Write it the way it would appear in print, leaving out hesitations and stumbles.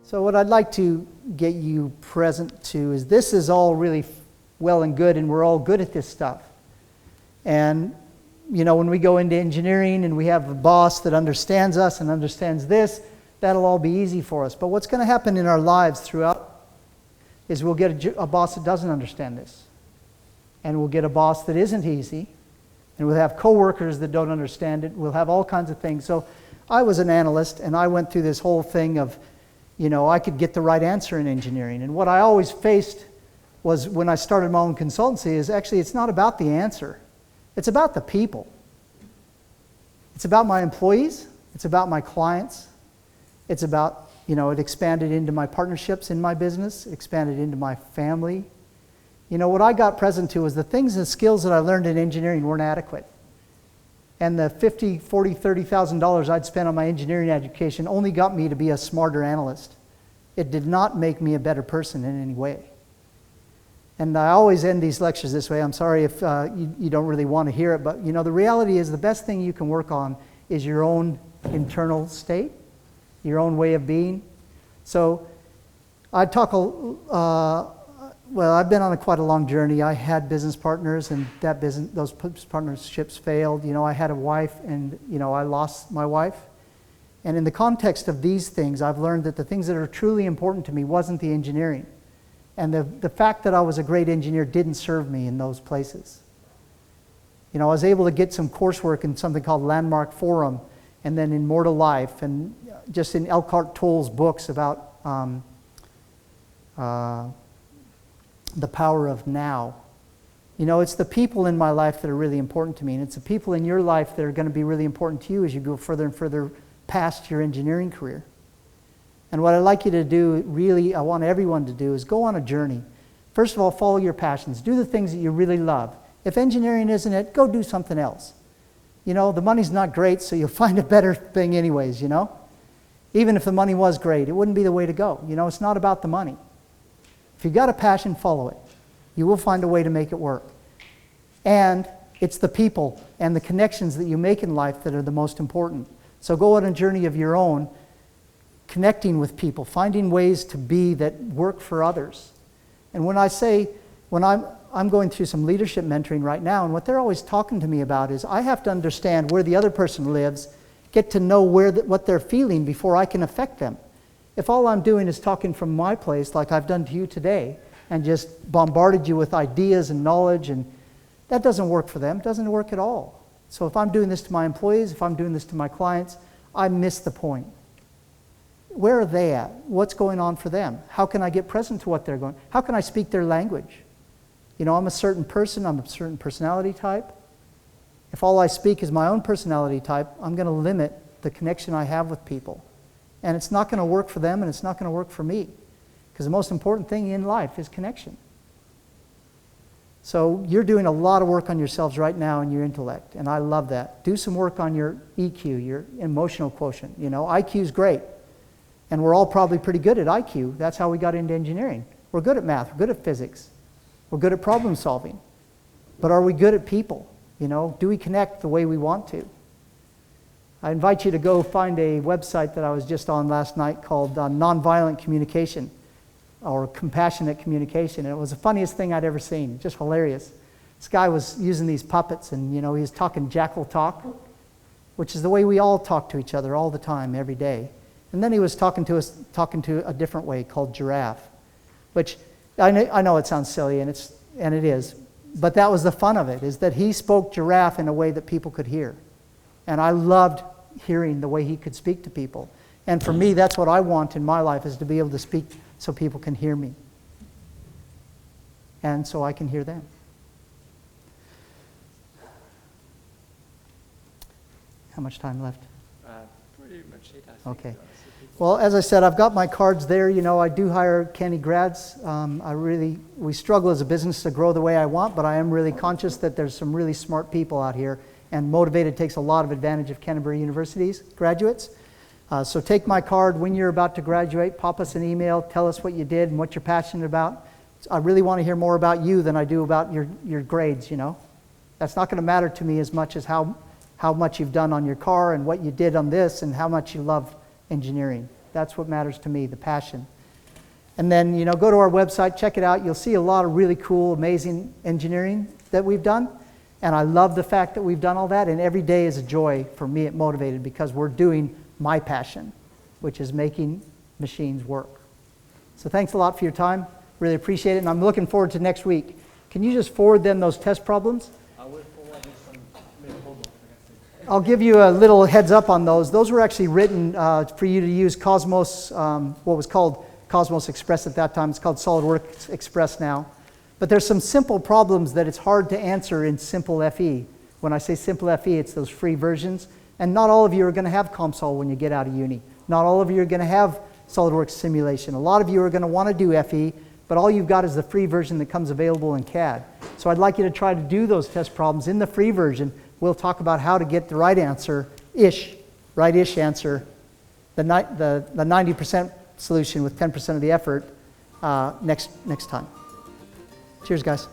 So what I'd like to get you present to is this is all really well and good, and we're all good at this stuff. And, you know, when we go into engineering and we have a boss that understands us and understands this, that'll all be easy for us. But what's going to happen in our lives throughout is we'll get a boss that doesn't understand this. And we'll get a boss that isn't easy. And we'll have coworkers that don't understand it. We'll have all kinds of things. So I was an analyst, and I went through this whole thing of, you know, I could get the right answer in engineering. And what I always faced was when I started my own consultancy is actually it's not about the answer. It's about the people. It's about my employees. It's about my clients. It's about, you know, it expanded into my partnerships in my business. It expanded into my family. You know, what I got present to was the things and skills that I learned in engineering weren't adequate. And the $50,000, $40,000, $30,000 I'd spent on my engineering education only got me to be a smarter analyst. It did not make me a better person in any way. And I always end these lectures this way. I'm sorry if you don't really want to hear it, but you know, the reality is the best thing you can work on is your own internal state, your own way of being. So I talk well, I've been on quite a long journey. I had business partners, and those partnerships failed. You know, I had a wife, and you know, I lost my wife. And in the context of these things, I've learned that the things that are truly important to me wasn't the engineering. And the fact that I was a great engineer didn't serve me in those places. You know, I was able to get some coursework in something called Landmark Forum, and then in More to Life, and just in Elkhart Tolle's books about the power of now. You know, it's the people in my life that are really important to me, and it's the people in your life that are going to be really important to you as you go further and further past your engineering career. And what I'd like you to do, really, I want everyone to do, is go on a journey. First of all, follow your passions. Do the things that you really love. If engineering isn't it, go do something else. You know, the money's not great, so you'll find a better thing anyways, you know. Even if the money was great, it wouldn't be the way to go. You know, it's not about the money. If you've got a passion, follow it. You will find a way to make it work. And it's the people and the connections that you make in life that are the most important. So go on a journey of your own, connecting with people, finding ways to be that work for others. And when I'm going through some leadership mentoring right now, and what they're always talking to me about is I have to understand where the other person lives, get to know what they're feeling before I can affect them. If all I'm doing is talking from my place, like I've done to you today, and just bombarded you with ideas and knowledge, and that doesn't work for them. It doesn't work at all. So if I'm doing this to my employees, if I'm doing this to my clients, I miss the point. Where are they at? What's going on for them? How can I get present to what they're going? How can I speak their language? You know, I'm a certain person, I'm a certain personality type. If all I speak is my own personality type, I'm going to limit the connection I have with people. And it's not going to work for them, and it's not going to work for me. Because the most important thing in life is connection. So you're doing a lot of work on yourselves right now in your intellect, and I love that. Do some work on your EQ, your emotional quotient. You know, IQ is great. And we're all probably pretty good at IQ. That's how we got into engineering. We're good at math, we're good at physics, we're good at problem solving. But are we good at people? You know, do we connect the way we want to? I invite you to go find a website that I was just on last night called Nonviolent Communication, or Compassionate Communication. And it was the funniest thing I'd ever seen, just hilarious. This guy was using these puppets, and you know, he was talking jackal talk, which is the way we all talk to each other all the time, every day. And then he was talking to a different way called giraffe, which I know it sounds silly, and it is, but that was the fun of it, is that he spoke giraffe in a way that people could hear. And I loved hearing the way he could speak to people. And for me, that's what I want in my life, is to be able to speak so people can hear me. And so I can hear them. How much time left? Pretty much it, I think. Okay. Well, as I said, I've got my cards there. You know, I do hire Kenny grads. We struggle as a business to grow the way I want, but I am really conscious that there's some really smart people out here, and Motovated takes a lot of advantage of Canterbury University's graduates. So take my card when you're about to graduate, pop us an email, tell us what you did and what you're passionate about. I really want to hear more about you than I do about your grades, you know. That's not going to matter to me as much as how much you've done on your car and what you did on this and how much you love engineering. That's what matters to me, the passion. And then, you know, go to our website, check it out. You'll see a lot of really cool, amazing engineering that we've done. And I love the fact that we've done all that. And every day is a joy for me at Motovated because we're doing my passion, which is making machines work. So thanks a lot for your time. Really appreciate it. And I'm looking forward to next week. Can you just forward them those test problems? I will forward you some homework. I'll give you a little heads up on those. Those were actually written for you to use Cosmos, what was called Cosmos Express at that time. It's called SolidWorks Express now. But there's some simple problems that it's hard to answer in Simple FE. When I say Simple FE, it's those free versions. And not all of you are going to have ComSol when you get out of uni. Not all of you are going to have SolidWorks simulation. A lot of you are going to want to do FE, but all you've got is the free version that comes available in CAD. So I'd like you to try to do those test problems in the free version. We'll talk about how to get the right answer-ish, right-ish answer, the 90% solution with 10% of the effort next time. Cheers, guys.